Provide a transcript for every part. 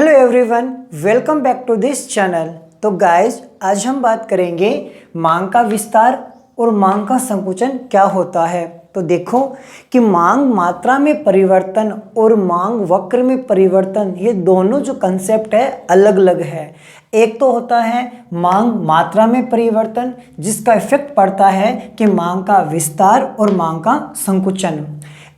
Hello everyone, welcome back to this channel. तो guys, आज हम बात करेंगे मांग का विस्तार और मांग का संकुचन क्या होता है। तो देखो कि मांग मात्रा में परिवर्तन और मांग वक्र में परिवर्तन, ये दोनों जो कंसेप्ट है अलग अलग है। एक तो होता है मांग मात्रा में परिवर्तन, जिसका इफेक्ट पड़ता है कि मांग का विस्तार और मांग का संकुचन।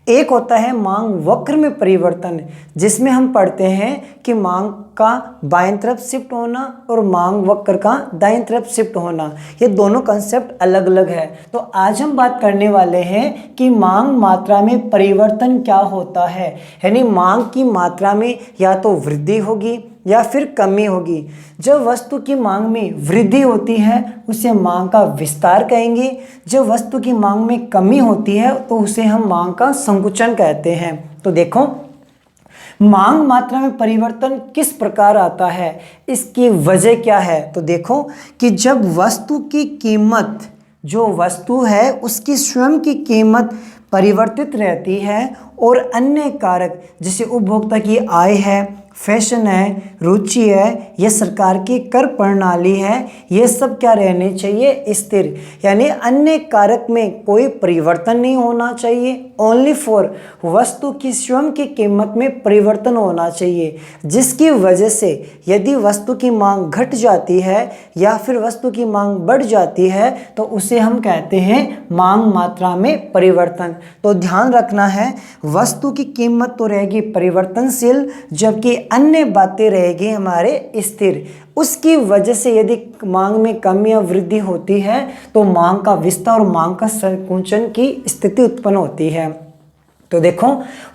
एक होता है मांग वक्र में परिवर्तन, जिसमें हम पढ़ते हैं कि मांग का बाईं तरफ शिफ्ट होना और मांग वक्र का दाईं तरफ शिफ्ट होना, ये दोनों कंसेप्ट अलग अलग है। तो आज हम बात करने वाले हैं कि मांग मात्रा में परिवर्तन क्या होता है, यानी मांग की मात्रा में या तो वृद्धि होगी या फिर कमी होगी। जब वस्तु की मांग में वृद्धि होती है उसे मांग का विस्तार कहेंगे, जब वस्तु की मांग में कमी होती है तो उसे हम मांग का संकुचन कहते हैं। तो देखो, मांग मात्रा में परिवर्तन किस प्रकार आता है, इसकी वजह क्या है। तो देखो कि जब वस्तु की कीमत, जो वस्तु है उसकी स्वयं की कीमत परिवर्तित रहती है और अन्य कारक जैसे उपभोक्ता की आय है, फैशन है, रुचि है, यह सरकार की कर प्रणाली है, ये सब क्या रहने चाहिए, स्थिर। यानी अन्य कारक में कोई परिवर्तन नहीं होना चाहिए, ओनली फॉर वस्तु की स्वयं की कीमत में परिवर्तन होना चाहिए, जिसकी वजह से यदि वस्तु की मांग घट जाती है या फिर वस्तु की मांग बढ़ जाती है तो उसे हम कहते हैं मांग मात्रा में परिवर्तन। तो ध्यान रखना है, वस्तु की कीमत तो रहेगी परिवर्तनशील, जबकि अन्य बातें रहेगी हमारे स्थिर। उसकी वजह से यदि मांग में कमी या वृद्धि होती है तो मांग का विस्तार और मांग का संकुचन की स्थिति उत्पन्न होती है। तो देखो,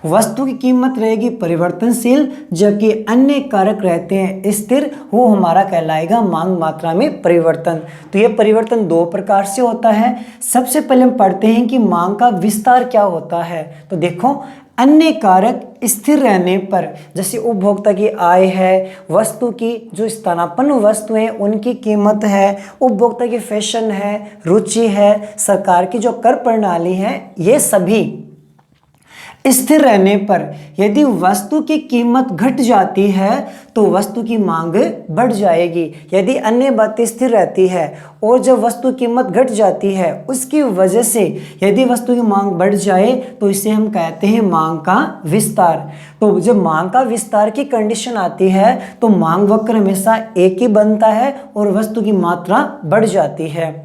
वस्तु की कीमत रहेगी परिवर्तनशील, जबकि अन्य कारक रहते हैं स्थिर, वो हमारा कहलाएगा मांग मात्रा में परिवर्तन। तो यह परिवर्तन दो प्रकार से होता है। सबसे पहले हम पढ़ते हैं कि मांग का विस्तार क्या होता है। तो देखो, अन्य कारक स्थिर रहने पर, जैसे उपभोक्ता की आय है, वस्तु की जो स्थानापन्न वस्तु है उनकी कीमत है, उपभोक्ता की फैशन है, रुचि है, सरकार की जो कर प्रणाली है, ये सभी स्थिर रहने पर यदि वस्तु की कीमत घट जाती है तो वस्तु की मांग बढ़ जाएगी। यदि अन्य बातें स्थिर रहती है और जब वस्तु की कीमत घट जाती है उसकी वजह से यदि वस्तु की मांग बढ़ जाए तो इसे हम कहते हैं मांग का विस्तार। तो जब मांग का विस्तार की कंडीशन आती है तो मांग वक्र हमेशा एक ही बनता है और वस्तु की मात्रा बढ़ जाती है।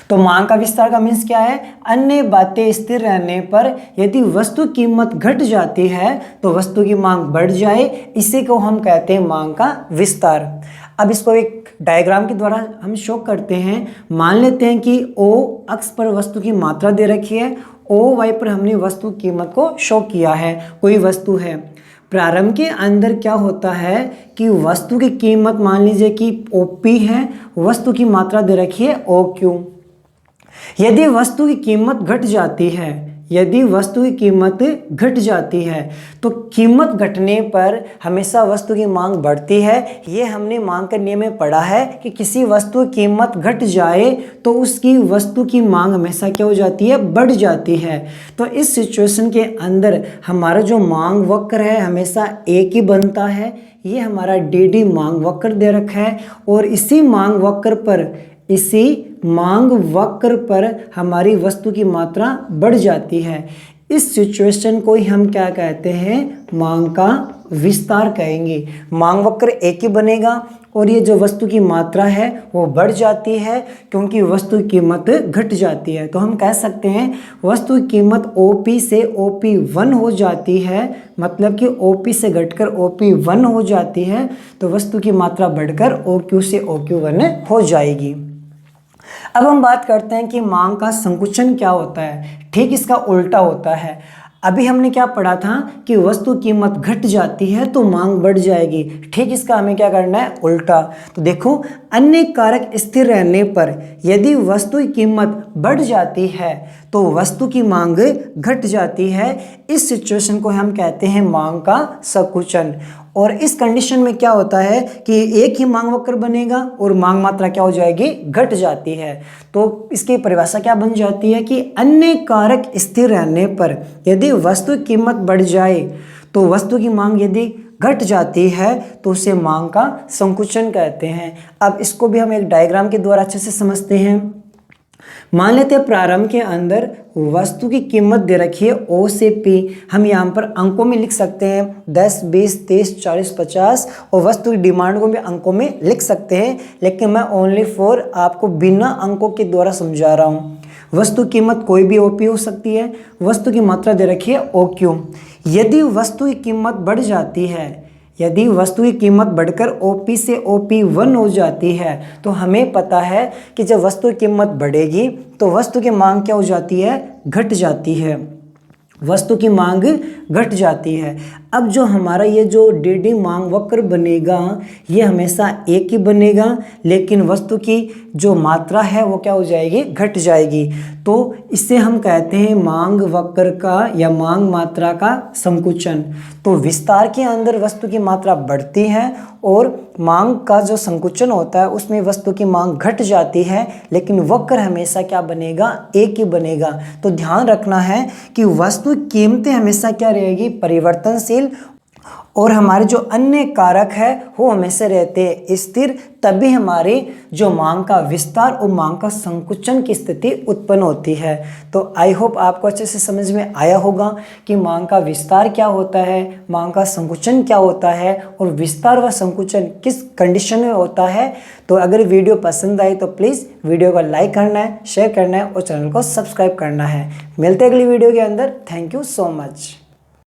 तो मांग का विस्तार का मीन्स क्या है, अन्य बातें स्थिर रहने पर यदि वस्तु कीमत घट जाती है तो वस्तु की मांग बढ़ जाए, इसी को हम कहते हैं मांग का विस्तार। अब इसको एक डायग्राम के द्वारा हम शो करते हैं। मान लेते हैं कि O अक्ष पर वस्तु की मात्रा दे रखी है, OY पर हमने वस्तु कीमत को शो किया है। कोई वस्तु है, प्रारंभ के अंदर क्या होता है कि वस्तु की कीमत मान लीजिए कि OP है, वस्तु की मात्रा दे रखी है OQ। यदि वस्तु की कीमत घट जाती है, यदि वस्तु की कीमत घट जाती है तो कीमत घटने पर हमेशा वस्तु की मांग बढ़ती है। ये हमने मांग के नियम में पढ़ा है कि किसी वस्तु की कीमत घट जाए तो उसकी वस्तु की मांग हमेशा क्या हो जाती है, बढ़ जाती है। तो इस सिचुएशन के अंदर हमारा जो मांग वक्र है हमेशा एक ही बनता है। ये हमारा DD मांग वक्र दे रखा है और इसी मांग वक्र पर हमारी वस्तु की मात्रा बढ़ जाती है। इस सिचुएशन को ही हम क्या कहते हैं, मांग का विस्तार कहेंगे। मांग वक्र एक ही बनेगा और ये जो वस्तु की मात्रा है वो बढ़ जाती है क्योंकि वस्तु की कीमत घट जाती है। तो हम कह सकते हैं वस्तु की कीमत OP से OP1 हो जाती है, मतलब कि OP से घटकर OP1 हो जाती है तो वस्तु की मात्रा बढ़कर OQ से OQ1 हो जाएगी। अब हम बात करते हैं कि मांग का संकुचन क्या होता है। ठीक इसका उल्टा होता है। अभी हमने क्या पढ़ा था कि वस्तु कीमत घट जाती है तो मांग बढ़ जाएगी, ठीक इसका हमें क्या करना है, उल्टा। तो देखो, अन्य कारक स्थिर रहने पर यदि वस्तु की कीमत बढ़ जाती है तो वस्तु की मांग घट जाती है। इस सिचुएशन को हम कहते हैं मांग का संकुचन। और इस कंडीशन में क्या होता है कि एक ही मांग वक्र बनेगा और मांग मात्रा क्या हो जाएगी, घट जाती है। तो इसकी परिभाषा क्या बन जाती है कि अन्य कारक स्थिर रहने पर यदि वस्तु की कीमत बढ़ जाए तो वस्तु की मांग यदि घट जाती है तो उसे मांग का संकुचन कहते हैं। अब इसको भी हम एक डायग्राम के द्वारा अच्छे से समझते हैं। मान लेते हैं प्रारंभ के अंदर वस्तु की कीमत दे रखी है O से P। हम यहाँ पर अंकों में लिख सकते हैं 10, 20, 30, 40, 50 और वस्तु की डिमांड को भी अंकों में लिख सकते हैं, लेकिन मैं ओनली फॉर आपको बिना अंकों के द्वारा समझा रहा हूँ। वस्तु कीमत कोई भी OP हो सकती है। वस्तु की मात्रा दे रखी है OQ। यदि वस्तु की कीमत बढ़ जाती है, यदि वस्तु की कीमत बढ़कर OP से OP1 हो जाती है तो हमें पता है कि जब वस्तु की कीमत बढ़ेगी तो वस्तु की मांग क्या हो जाती है, घट जाती है। वस्तु की मांग घट जाती है। अब जो हमारा ये जो डी मांग वक्र बनेगा ये हमेशा एक ही बनेगा, लेकिन वस्तु की जो मात्रा है वो क्या हो जाएगी, घट जाएगी। तो इससे हम कहते हैं मांग वक्र का या मांग मात्रा का संकुचन। तो विस्तार के अंदर वस्तु की मात्रा बढ़ती है और मांग का जो संकुचन होता है उसमें वस्तु की मांग घट जाती है, लेकिन वक्र हमेशा क्या बनेगा, एक ही बनेगा। तो ध्यान रखना है कि वस्तु की कीमतें हमेशा क्या रहेगी, परिवर्तनशील, और हमारे जो अन्य कारक है वो हमेशा रहते हैं स्थिर। तभी हमारी जो मांग का विस्तार और मांग का संकुचन की स्थिति उत्पन्न होती है। तो आई होप आपको अच्छे से समझ में आया होगा कि मांग का विस्तार क्या होता है, मांग का संकुचन क्या होता है और विस्तार व संकुचन किस कंडीशन में होता है। तो अगर वीडियो पसंद आई तो प्लीज़ वीडियो को लाइक करना है, शेयर करना है और चैनल को सब्सक्राइब करना है। मिलते हैं अगली वीडियो के अंदर। Thank you so much.